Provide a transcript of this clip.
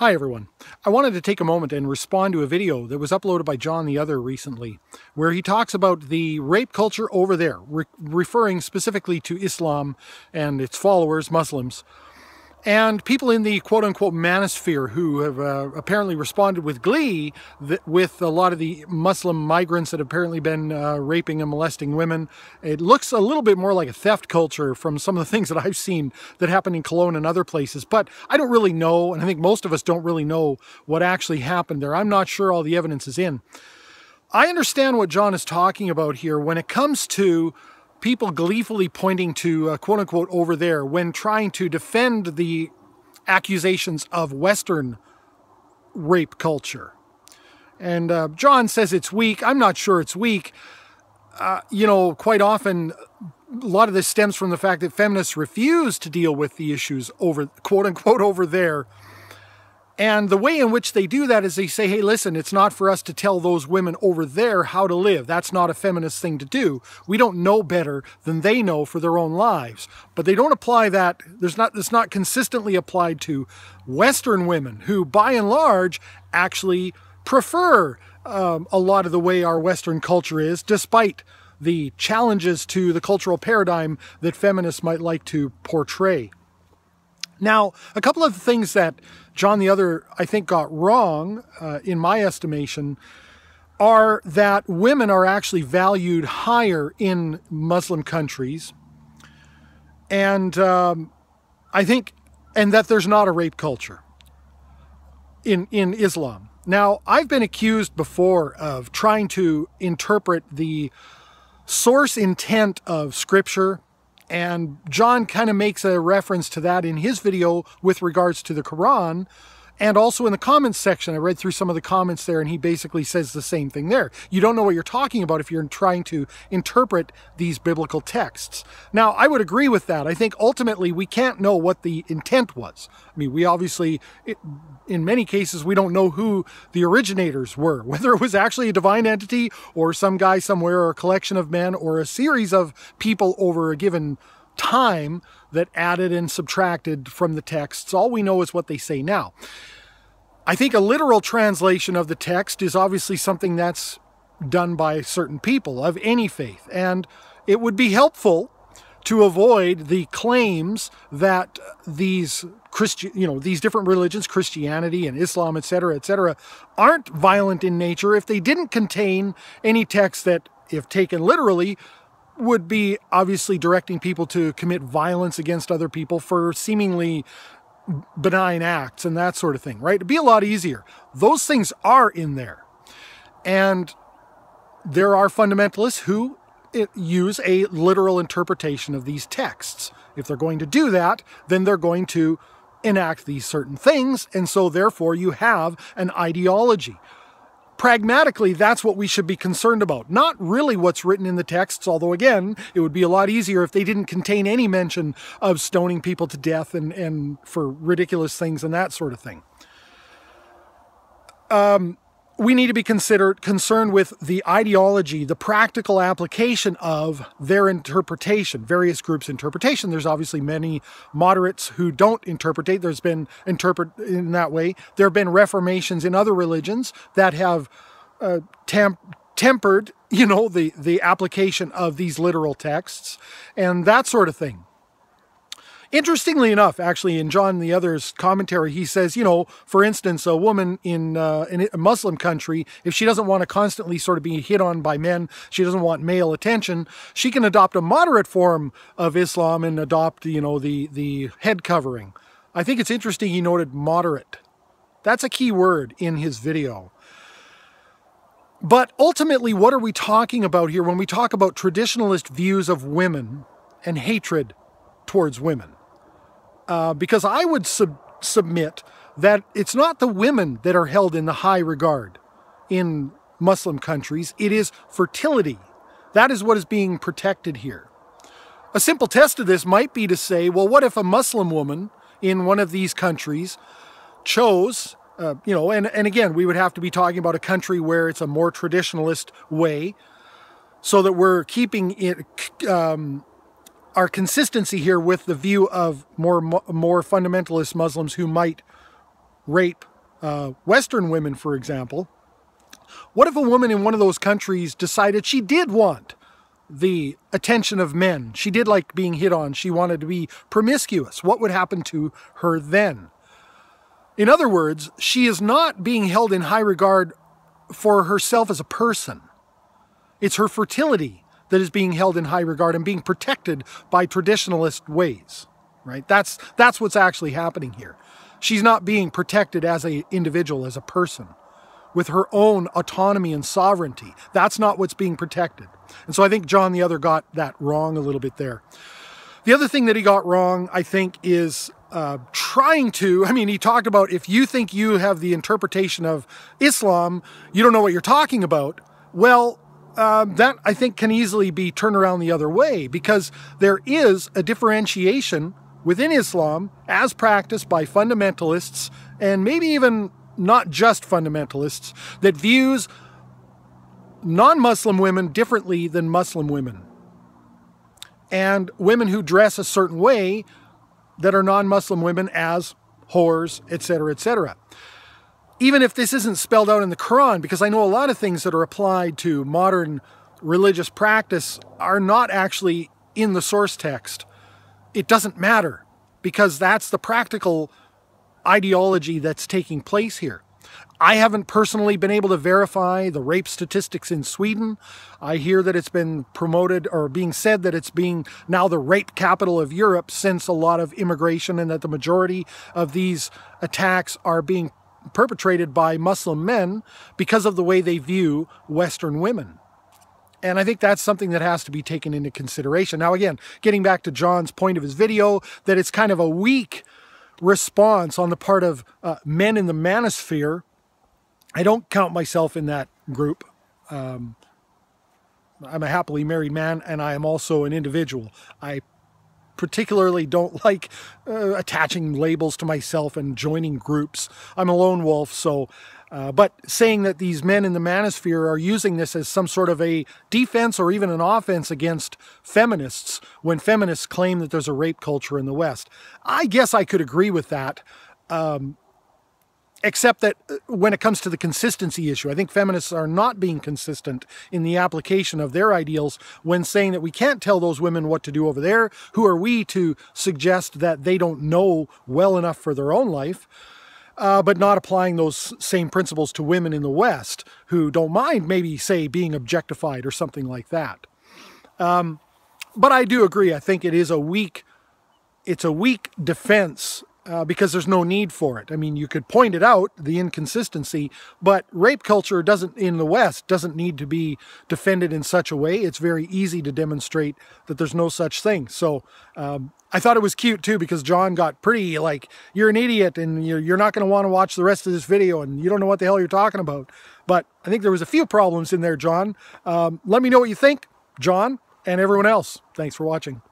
Hi everyone. I wanted to take a moment and respond to a video that was uploaded by John the Other recently, where he talks about the rape culture over there, referring specifically to Islam and its followers, Muslims, and people in the quote-unquote manosphere who have apparently responded with glee with a lot of the Muslim migrants that have apparently been raping and molesting women. It looks a little bit more like a theft culture from some of the things that I've seen that happen in Cologne and other places, but I don't really know, and I think most of us don't really know what actually happened there. I'm not sure all the evidence is in. I understand what John is talking about here when it comes to people gleefully pointing to quote-unquote over there when trying to defend the accusations of Western rape culture. And John says it's weak. I'm not sure it's weak. Quite often, a lot of this stems from the fact that feminists refuse to deal with the issues over, quote-unquote, over there. And the way in which they do that is they say, hey, listen, it's not for us to tell those women over there how to live. That's not a feminist thing to do. We don't know better than they know for their own lives. But they don't apply that. It's not consistently applied to Western women who, by and large, actually prefer a lot of the way our Western culture is, despite the challenges to the cultural paradigm that feminists might like to portray. Now, a couple of things that John the Other, I think, got wrong, in my estimation, are that women are actually valued higher in Muslim countries, and I think, and that there's not a rape culture in Islam. Now, I've been accused before of trying to interpret the source intent of Scripture, and John kind of makes a reference to that in his video with regards to the Quran, and also in the comments section. I read through some of the comments there, and he basically says the same thing there. You don't know what you're talking about if you're trying to interpret these biblical texts. Now, I would agree with that. I think ultimately we can't know what the intent was. I mean, we obviously, in many cases, we don't know who the originators were, whether it was actually a divine entity or some guy somewhere or a collection of men or a series of people over a given time that added and subtracted from the texts. All we know is what they say now. I think a literal translation of the text is obviously something that's done by certain people of any faith, and it would be helpful to avoid the claims that these these different religions, Christianity and Islam, etc., aren't violent in nature if they didn't contain any text that, if taken literally, would be obviously directing people to commit violence against other people for seemingly benign acts and that sort of thing, right? It'd be a lot easier. Those things are in there. And there are fundamentalists who use a literal interpretation of these texts. If they're going to do that, then they're going to enact these certain things, and so therefore you have an ideology. Pragmatically, that's what we should be concerned about. Not really what's written in the texts, although again, it would be a lot easier if they didn't contain any mention of stoning people to death and for ridiculous things and that sort of thing. We need to be concerned with the ideology, the practical application of their interpretation, various groups' interpretation. There's obviously many moderates who don't interpret. There's been interpret in that way. There have been reformations in other religions that have tempered, the application of these literal texts and that sort of thing. Interestingly enough, actually, in John the Other's commentary, he says, for instance, a woman in a Muslim country, if she doesn't want to constantly sort of be hit on by men, she doesn't want male attention, she can adopt a moderate form of Islam and adopt, the head covering. I think it's interesting he noted moderate. That's a key word in his video. But ultimately, what are we talking about here when we talk about traditionalist views of women and hatred towards women? Because I would submit that it's not the women that are held in the high regard in Muslim countries. It is fertility. That is what is being protected here. A simple test of this might be to say, well, what if a Muslim woman in one of these countries chose, and again, we would have to be talking about a country where it's a more traditionalist way, so that we're keeping it our consistency here with the view of more fundamentalist Muslims who might rape Western women, for example. What if a woman in one of those countries decided she did want the attention of men? She did like being hit on. She wanted to be promiscuous. What would happen to her then? In other words, she is not being held in high regard for herself as a person. It's her fertility that is being held in high regard and being protected by traditionalist ways, right? That's what's actually happening here. She's not being protected as an individual, as a person, with her own autonomy and sovereignty. That's not what's being protected. And so I think John the Other got that wrong a little bit there. The other thing that he got wrong, I think, is he talked about, if you think you have the interpretation of Islam, you don't know what you're talking about. Well, that I think can easily be turned around the other way, because there is a differentiation within Islam as practiced by fundamentalists, and maybe even not just fundamentalists, that views non-Muslim women differently than Muslim women. And women who dress a certain way that are non-Muslim women as whores, etc., etc. Even if this isn't spelled out in the Quran, because I know a lot of things that are applied to modern religious practice are not actually in the source text. It doesn't matter, because that's the practical ideology that's taking place here. I haven't personally been able to verify the rape statistics in Sweden. I hear that it's been promoted, or being said that it's being now the rape capital of Europe since a lot of immigration, and that the majority of these attacks are being perpetrated by Muslim men because of the way they view Western women. And I think that's something that has to be taken into consideration. Now, again, getting back to John's point of his video, that it's kind of a weak response on the part of men in the manosphere. I don't count myself in that group. I'm a happily married man, and I am also an individual. I particularly don't like attaching labels to myself and joining groups. I'm a lone wolf, so... but saying that these men in the manosphere are using this as some sort of a defense or even an offense against feminists, when feminists claim that there's a rape culture in the West, I guess I could agree with that. Except that when it comes to the consistency issue, I think feminists are not being consistent in the application of their ideals when saying that we can't tell those women what to do over there. Who are we to suggest that they don't know well enough for their own life? But not applying those same principles to women in the West who don't mind maybe, say, being objectified or something like that. But I do agree. I think it is a weak defense because there's no need for it. I mean, you could point it out, the inconsistency, but rape culture in the West doesn't need to be defended in such a way. It's very easy to demonstrate that there's no such thing. So I thought it was cute too, because John got pretty like, you're an idiot and you're not going to want to watch the rest of this video and you don't know what the hell you're talking about. But I think there was a few problems in there, John. Let me know what you think, John, and everyone else. Thanks for watching.